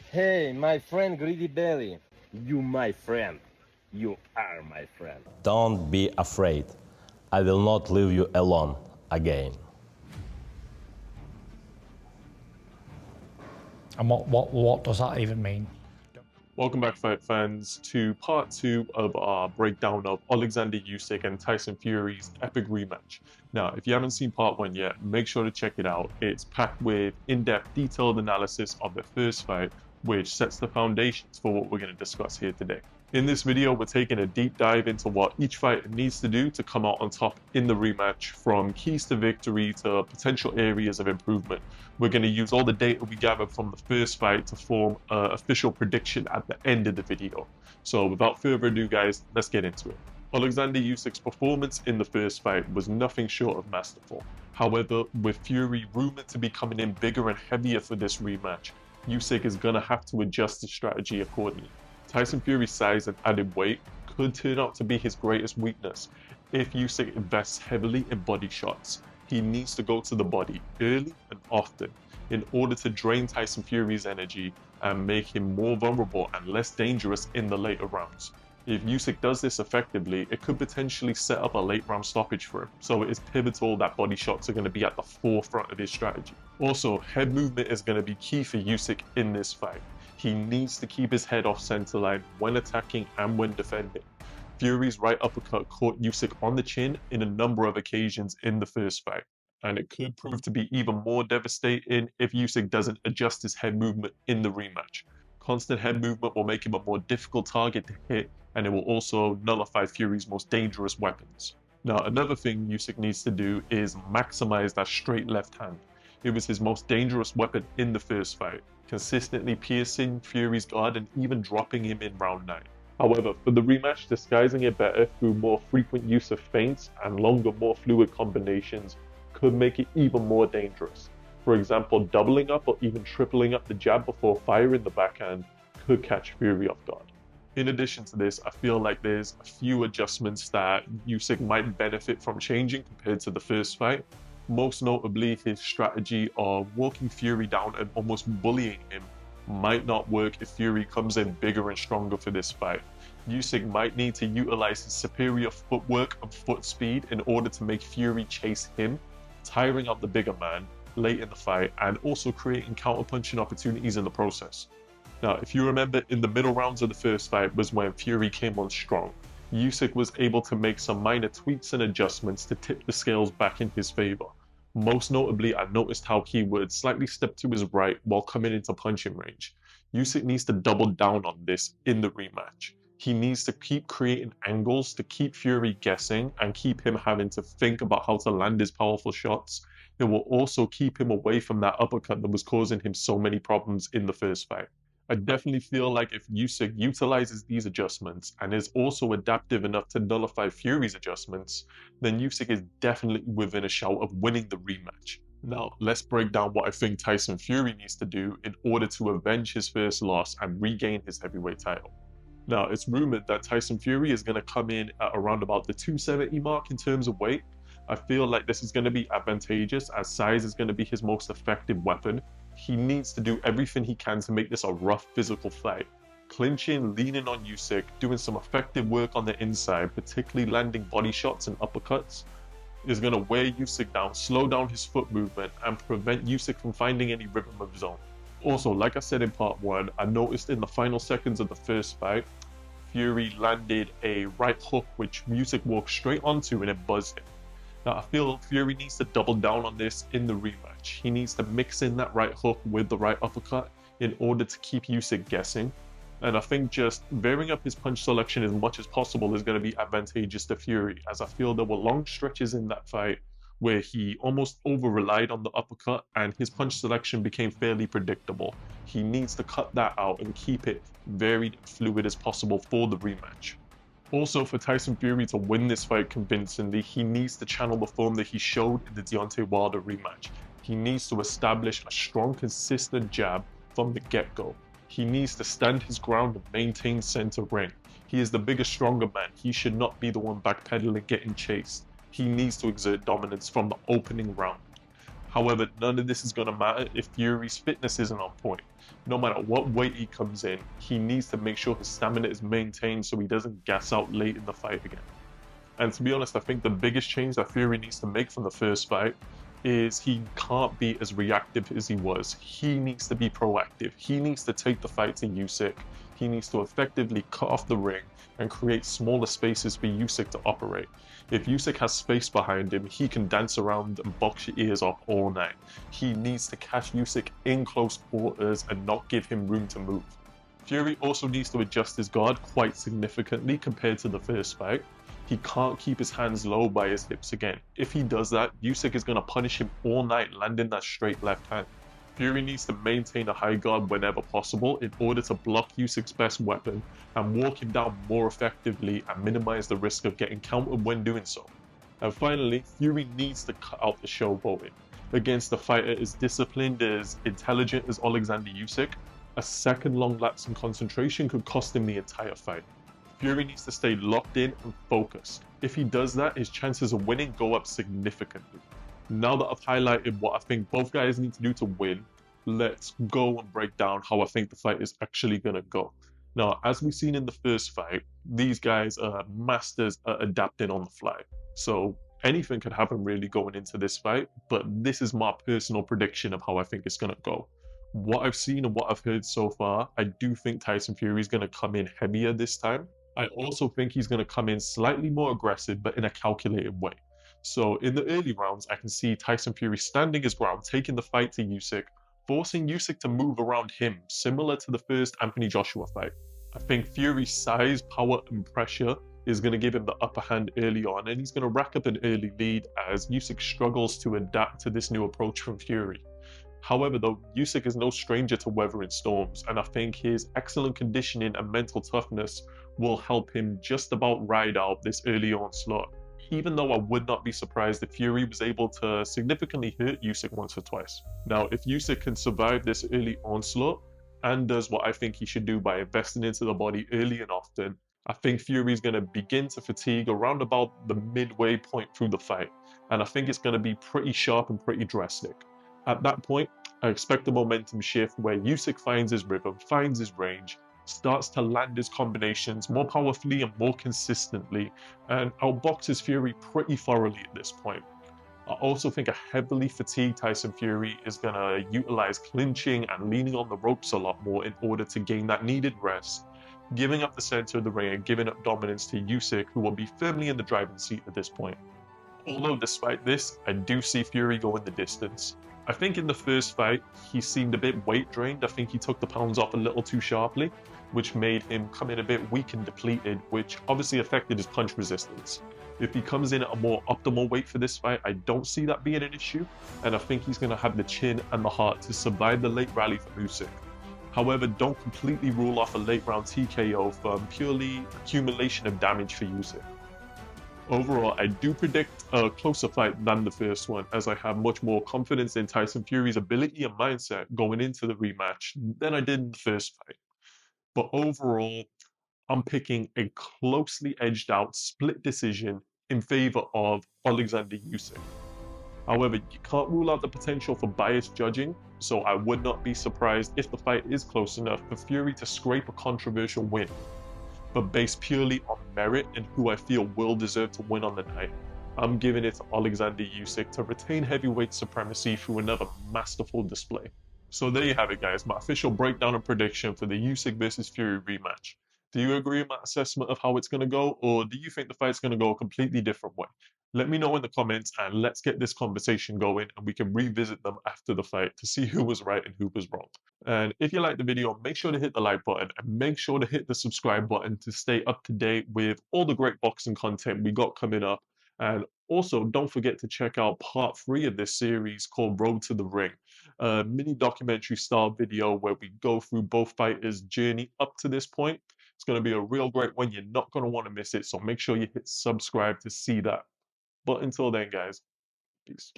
Hey, my friend Greedy Belly. You my friend. You are my friend. Don't be afraid. I will not leave you alone again. And what does that even mean? Welcome back, fight fans, to part 2 of our breakdown of Oleksandr Usyk and Tyson Fury's epic rematch. Now, if you haven't seen part 1 yet, make sure to check it out. It's packed with in-depth, detailed analysis of the first fight, which sets the foundations for what we're going to discuss here today. In this video, we're taking a deep dive into what each fighter needs to do to come out on top in the rematch, from keys to victory to potential areas of improvement. We're going to use all the data we gathered from the first fight to form an official prediction at the end of the video. So without further ado, guys, let's get into it. Oleksandr Usyk's performance in the first fight was nothing short of masterful. However, with Fury rumored to be coming in bigger and heavier for this rematch, Usyk is going to have to adjust his strategy accordingly. Tyson Fury's size and added weight could turn out to be his greatest weakness if Usyk invests heavily in body shots. He needs to go to the body early and often in order to drain Tyson Fury's energy and make him more vulnerable and less dangerous in the later rounds. If Usyk does this effectively, it could potentially set up a late round stoppage for him, so it is pivotal that body shots are going to be at the forefront of his strategy. Also, head movement is going to be key for Usyk in this fight. He needs to keep his head off center line when attacking and when defending. Fury's right uppercut caught Usyk on the chin in a number of occasions in the first fight, and it could prove to be even more devastating if Usyk doesn't adjust his head movement in the rematch. Constant head movement will make him a more difficult target to hit, and it will also nullify Fury's most dangerous weapons. Now, another thing Usyk needs to do is maximize that straight left hand. It was his most dangerous weapon in the first fight, consistently piercing Fury's guard and even dropping him in round 9. However, for the rematch, disguising it better through more frequent use of feints and longer, more fluid combinations could make it even more dangerous. For example, doubling up or even tripling up the jab before firing the backhand could catch Fury off guard. In addition to this, I feel like there's a few adjustments that Usyk might benefit from changing compared to the first fight. Most notably, his strategy of walking Fury down and almost bullying him might not work if Fury comes in bigger and stronger for this fight. Usyk might need to utilize his superior footwork and foot speed in order to make Fury chase him, tiring out the bigger man late in the fight and also creating counterpunching opportunities in the process. Now, if you remember, in the middle rounds of the first fight was when Fury came on strong. Usyk was able to make some minor tweaks and adjustments to tip the scales back in his favor. Most notably, I noticed how he would slightly step to his right while coming into punching range. Usyk needs to double down on this in the rematch. He needs to keep creating angles to keep Fury guessing and keep him having to think about how to land his powerful shots. It will also keep him away from that uppercut that was causing him so many problems in the first fight. I definitely feel like if Usyk utilizes these adjustments and is also adaptive enough to nullify Fury's adjustments, then Usyk is definitely within a shout of winning the rematch. Now, let's break down what I think Tyson Fury needs to do in order to avenge his first loss and regain his heavyweight title. Now, it's rumored that Tyson Fury is going to come in at around about the 270 mark in terms of weight. I feel like this is going to be advantageous as size is going to be his most effective weapon. He needs to do everything he can to make this a rough physical fight. Clinching, leaning on Usyk, doing some effective work on the inside, particularly landing body shots and uppercuts, is going to wear Usyk down, slow down his foot movement, and prevent Usyk from finding any rhythm of his own. Also, like I said in part 1, I noticed in the final seconds of the first fight, Fury landed a right hook which Usyk walked straight onto and it buzzed him. Now, I feel Fury needs to double down on this in the rematch. He needs to mix in that right hook with the right uppercut in order to keep Usyk guessing. And I think just varying up his punch selection as much as possible is going to be advantageous to Fury, as I feel there were long stretches in that fight where he almost over-relied on the uppercut and his punch selection became fairly predictable. He needs to cut that out and keep it very fluid as possible for the rematch. Also, for Tyson Fury to win this fight convincingly, he needs to channel the form that he showed in the Deontay Wilder rematch. He needs to establish a strong, consistent jab from the get-go. He needs to stand his ground and maintain center ring. He is the bigger, stronger man. He should not be the one backpedaling, getting chased. He needs to exert dominance from the opening round. However, none of this is going to matter if Fury's fitness isn't on point. No matter what weight he comes in, he needs to make sure his stamina is maintained so he doesn't gas out late in the fight again. And to be honest, I think the biggest change that Fury needs to make from the first fight is he can't be as reactive as he was. He needs to be proactive. He needs to take the fight to Usyk. He needs to effectively cut off the ring and create smaller spaces for Usyk to operate. If Usyk has space behind him, he can dance around and box your ears off all night. He needs to catch Usyk in close quarters and not give him room to move. Fury also needs to adjust his guard quite significantly compared to the first fight. He can't keep his hands low by his hips again. If he does that, Usyk is going to punish him all night, landing that straight left hand. Fury needs to maintain a high guard whenever possible in order to block Usyk's best weapon and walk him down more effectively and minimize the risk of getting countered when doing so. And finally, Fury needs to cut out the showboating. Against a fighter as disciplined, as intelligent as Oleksandr Usyk, a second long lapse in concentration could cost him the entire fight. Fury needs to stay locked in and focused. If he does that, his chances of winning go up significantly. Now that I've highlighted what I think both guys need to do to win, let's go and break down how I think the fight is actually going to go. Now, as we've seen in the first fight, these guys are masters at adapting on the fly. So anything could happen really going into this fight, but this is my personal prediction of how I think it's going to go. What I've seen and what I've heard so far, I do think Tyson Fury is going to come in heavier this time. I also think he's going to come in slightly more aggressive, but in a calculated way. So in the early rounds, I can see Tyson Fury standing his ground, taking the fight to Usyk, forcing Usyk to move around him, similar to the first Anthony Joshua fight. I think Fury's size, power, and pressure is going to give him the upper hand early on, and he's going to rack up an early lead as Usyk struggles to adapt to this new approach from Fury. However, though, Usyk is no stranger to weathering storms, and I think his excellent conditioning and mental toughness will help him just about ride out this early onslaught. Even though I would not be surprised if Fury was able to significantly hurt Usyk once or twice. Now, if Usyk can survive this early onslaught and does what I think he should do by investing into the body early and often, I think Fury is going to begin to fatigue around about the midway point through the fight, and I think it's going to be pretty sharp and pretty drastic. At that point, I expect a momentum shift where Usyk finds his rhythm, finds his range, starts to land his combinations more powerfully and more consistently, and outboxes Fury pretty thoroughly at this point. I also think a heavily fatigued Tyson Fury is going to utilize clinching and leaning on the ropes a lot more in order to gain that needed rest, giving up the center of the ring and giving up dominance to Usyk, who will be firmly in the driving seat at this point. Although despite this, I do see Fury going the distance. I think in the first fight, he seemed a bit weight drained. I think he took the pounds off a little too sharply, which made him come in a bit weak and depleted, which obviously affected his punch resistance. If he comes in at a more optimal weight for this fight, I don't see that being an issue, and I think he's going to have the chin and the heart to survive the late rally from Usyk. However, don't completely rule off a late round TKO from purely accumulation of damage for Usyk. Overall, I do predict a closer fight than the first one, as I have much more confidence in Tyson Fury's ability and mindset going into the rematch than I did in the first fight. But overall, I'm picking a closely edged out split decision in favor of Oleksandr Usyk. However, you can't rule out the potential for biased judging, so I would not be surprised if the fight is close enough for Fury to scrape a controversial win. But based purely on merit and who I feel will deserve to win on the night, I'm giving it to Oleksandr Usyk to retain heavyweight supremacy through another masterful display. So there you have it, guys, my official breakdown and prediction for the Usyk versus Fury rematch. Do you agree with my assessment of how it's going to go, or do you think the fight's going to go a completely different way? Let me know in the comments, and let's get this conversation going, and we can revisit them after the fight to see who was right and who was wrong. And if you like the video, make sure to hit the like button and make sure to hit the subscribe button to stay up to date with all the great boxing content we got coming up. And also, don't forget to check out part 3 of this series called Road to the Ring, a mini documentary style video where we go through both fighters' journey up to this point. It's going to be a real great one. You're not going to want to miss it. So make sure you hit subscribe to see that. But until then, guys, peace.